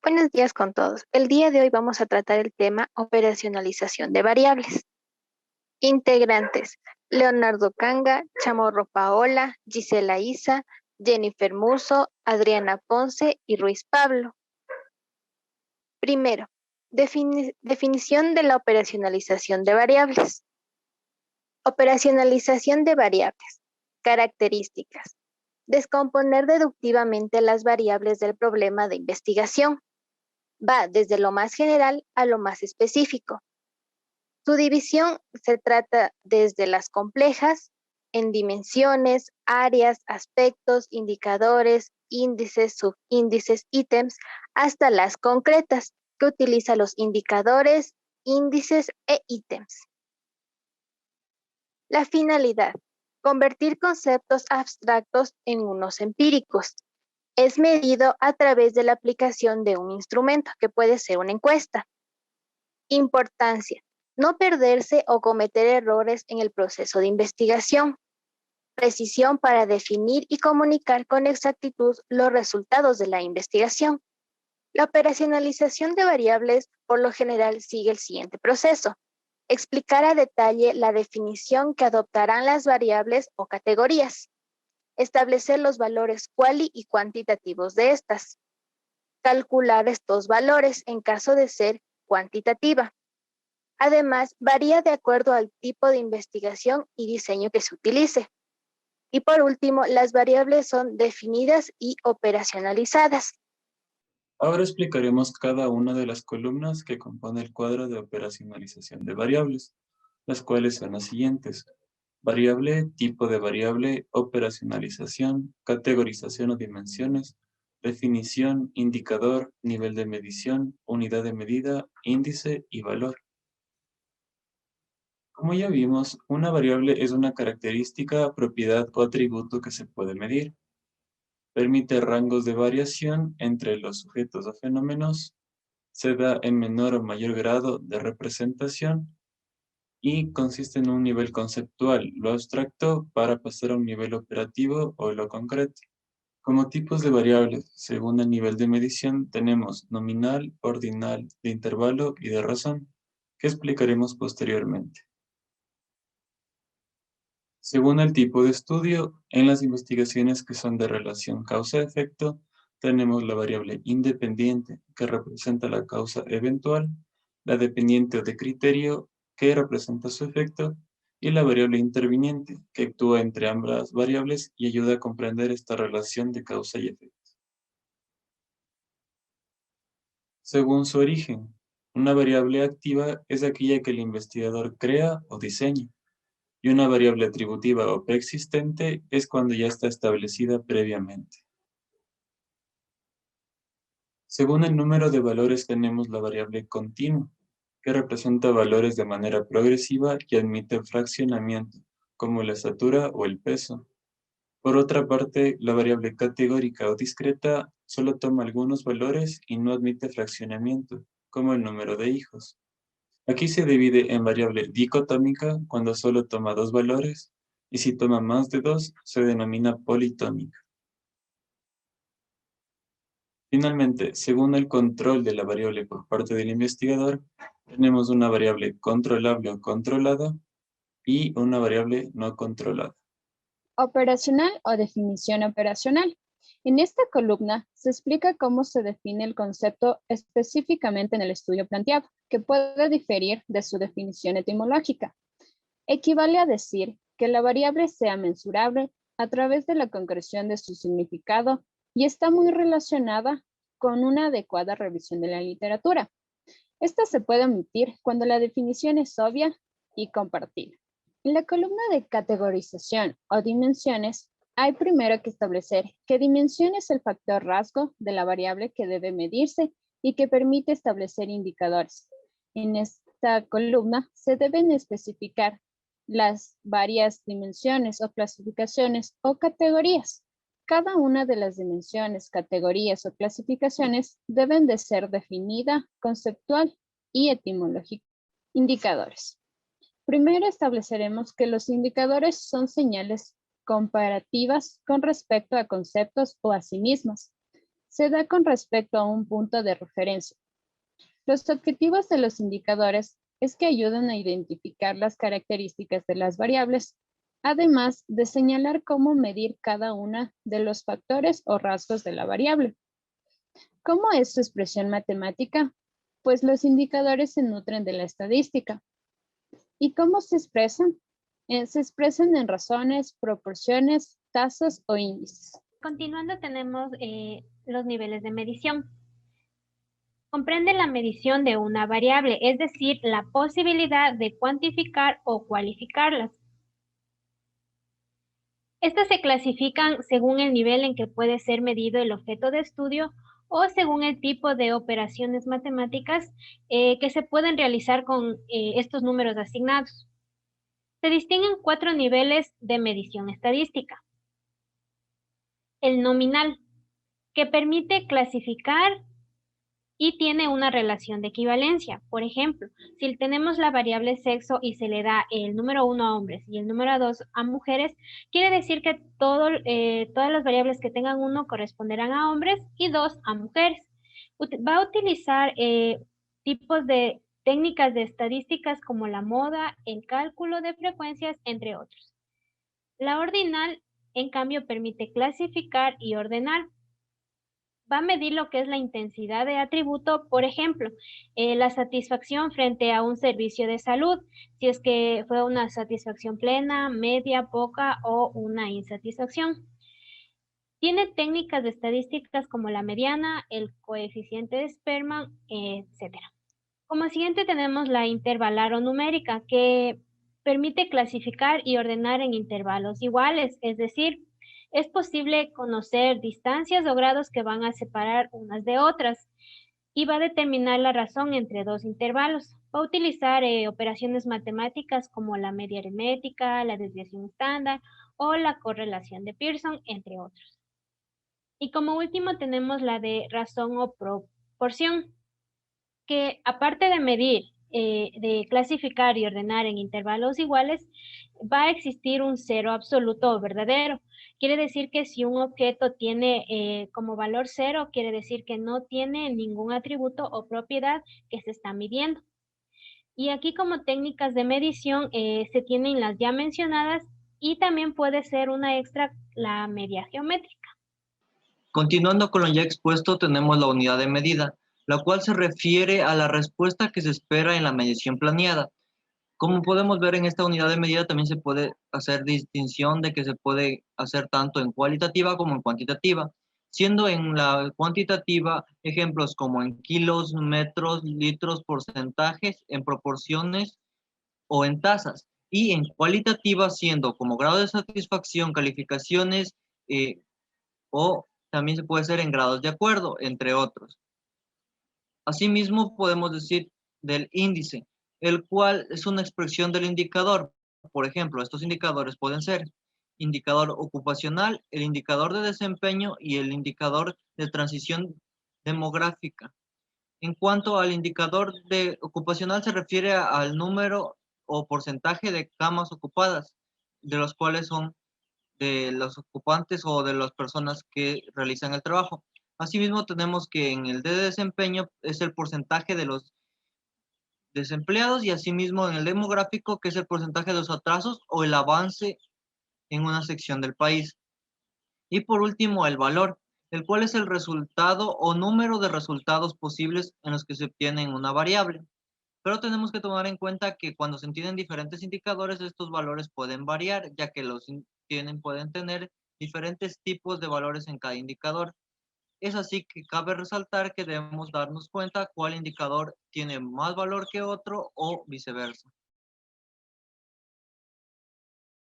Buenos días con todos. El día de hoy vamos a tratar el tema operacionalización de variables. Integrantes: Leonardo Canga, Chamorro Paola, Gisela Isa, Jennifer Muso, Adriana Ponce y Ruiz Pablo. Primero, definición de la operacionalización de variables. Operacionalización de variables. Características: descomponer deductivamente las variables del problema de investigación. Va desde lo más general a lo más específico. Su división se trata desde las complejas, en dimensiones, áreas, aspectos, indicadores, índices, subíndices, ítems, hasta las concretas, que utiliza los indicadores, índices e ítems. La finalidad: convertir conceptos abstractos en unos empíricos. Es medido a través de la aplicación de un instrumento, que puede ser una encuesta. Importancia: no perderse o cometer errores en el proceso de investigación. Precisión para definir y comunicar con exactitud los resultados de la investigación. La operacionalización de variables por lo general sigue el siguiente proceso: explicar a detalle la definición que adoptarán las variables o categorías. Establecer los valores cuali y cuantitativos de estas. Calcular estos valores en caso de ser cuantitativa. Además, varía de acuerdo al tipo de investigación y diseño que se utilice. Y por último, las variables son definidas y operacionalizadas. Ahora explicaremos cada una de las columnas que compone el cuadro de operacionalización de variables, las cuales son las siguientes: variable, tipo de variable, operacionalización, categorización o dimensiones, definición, indicador, nivel de medición, unidad de medida, índice y valor. Como ya vimos, una variable es una característica, propiedad o atributo que se puede medir. Permite rangos de variación entre los sujetos o fenómenos, se da en menor o mayor grado de representación y consiste en un nivel conceptual, lo abstracto, para pasar a un nivel operativo o lo concreto. Como tipos de variables, según el nivel de medición, tenemos nominal, ordinal, de intervalo y de razón, que explicaremos posteriormente. Según el tipo de estudio, en las investigaciones que son de relación causa-efecto, tenemos la variable independiente, que representa la causa eventual, la dependiente o de criterio, que representa su efecto, y la variable interviniente, que actúa entre ambas variables y ayuda a comprender esta relación de causa y efecto. Según su origen, una variable activa es aquella que el investigador crea o diseña, y una variable atributiva o preexistente es cuando ya está establecida previamente. Según el número de valores tenemos la variable continua, que representa valores de manera progresiva y admite fraccionamiento, como la estatura o el peso. Por otra parte, la variable categórica o discreta solo toma algunos valores y no admite fraccionamiento, como el número de hijos. Aquí se divide en variable dicotómica cuando solo toma dos valores, y si toma más de dos, se denomina politómica. Finalmente, según el control de la variable por parte del investigador, tenemos una variable controlable o controlada y una variable no controlada. Operacional o definición operacional. En esta columna se explica cómo se define el concepto específicamente en el estudio planteado, que puede diferir de su definición etimológica. Equivale a decir que la variable sea mensurable a través de la concreción de su significado y está muy relacionada con una adecuada revisión de la literatura. Esta se puede omitir cuando la definición es obvia y compartida. En la columna de categorización o dimensiones, hay primero que establecer qué dimensión es el factor rasgo de la variable que debe medirse y que permite establecer indicadores. En esta columna se deben especificar las varias dimensiones o clasificaciones o categorías. Cada una de las dimensiones, categorías o clasificaciones deben de ser definida, conceptual y etimológica. Indicadores. Primero estableceremos que los indicadores son señales comparativas con respecto a conceptos o a sí mismos. se da con respecto a un punto de referencia. Los objetivos de los indicadores es que ayudan a identificar las características de las variables, además de señalar cómo medir cada uno de los factores o rasgos de la variable. ¿Cómo es su expresión matemática? Pues los indicadores se nutren de la estadística. ¿Y cómo se expresan? Se expresan en razones, proporciones, tasas o índices. Continuando tenemos los niveles de medición. Comprende la medición de una variable, es decir, la posibilidad de cuantificar o cualificarlas. Estas se clasifican según el nivel en que puede ser medido el objeto de estudio o según el tipo de operaciones matemáticas que se pueden realizar con estos números asignados. Se distinguen 4 niveles de medición estadística. El nominal, que permite clasificar y tiene una relación de equivalencia. Por ejemplo, si tenemos la variable sexo y se le da el número 1 a hombres y el número 2 a mujeres, quiere decir que todas las variables que tengan 1 corresponderán a hombres y 2 a mujeres. Va a utilizar tipos de técnicas de estadísticas como la moda, el cálculo de frecuencias, entre otros. La ordinal, en cambio, permite clasificar y ordenar. Va a medir lo que es la intensidad de atributo, por ejemplo, la satisfacción frente a un servicio de salud, si es que fue una satisfacción plena, media, poca o una insatisfacción. Tiene técnicas de estadísticas como la mediana, el coeficiente de Spearman, etc. Como siguiente tenemos la intervalar o numérica, que permite clasificar y ordenar en intervalos iguales, es decir, es posible conocer distancias o grados que van a separar unas de otras y va a determinar la razón entre dos intervalos. Va a utilizar operaciones matemáticas como la media aritmética, la desviación estándar o la correlación de Pearson, entre otros. Y como último tenemos la de razón o proporción, que aparte de medir, de clasificar y ordenar en intervalos iguales, va a existir un cero absoluto o verdadero. Quiere decir que si un objeto tiene como valor 0, quiere decir que no tiene ningún atributo o propiedad que se está midiendo. Y aquí como técnicas de medición se tienen las ya mencionadas y también puede ser una extra la media geométrica. Continuando con lo ya expuesto, tenemos la unidad de medida, la cual se refiere a la respuesta que se espera en la medición planeada. Como podemos ver en esta unidad de medida también se puede hacer distinción de que se puede hacer tanto en cualitativa como en cuantitativa, siendo en la cuantitativa ejemplos como en kilos, metros, litros, porcentajes, en proporciones o en tasas, y en cualitativa siendo como grado de satisfacción, calificaciones o también se puede hacer en grados de acuerdo, entre otros. Asimismo, podemos decir del índice, el cual es una expresión del indicador. Por ejemplo, estos indicadores pueden ser indicador ocupacional, el indicador de desempeño y el indicador de transición demográfica. En cuanto al indicador de ocupacional, se refiere al número o porcentaje de camas ocupadas, de los cuales son de los ocupantes o de las personas que realizan el trabajo. Asimismo, tenemos que en el de desempeño es el porcentaje de los desempleados y asimismo en el demográfico, que es el porcentaje de los atrasos o el avance en una sección del país. Y por último, el valor, el cual es el resultado o número de resultados posibles en los que se obtiene una variable. Pero tenemos que tomar en cuenta que cuando se entienden diferentes indicadores, estos valores pueden variar, ya que pueden tener diferentes tipos de valores en cada indicador. Es así que cabe resaltar que debemos darnos cuenta cuál indicador tiene más valor que otro o viceversa.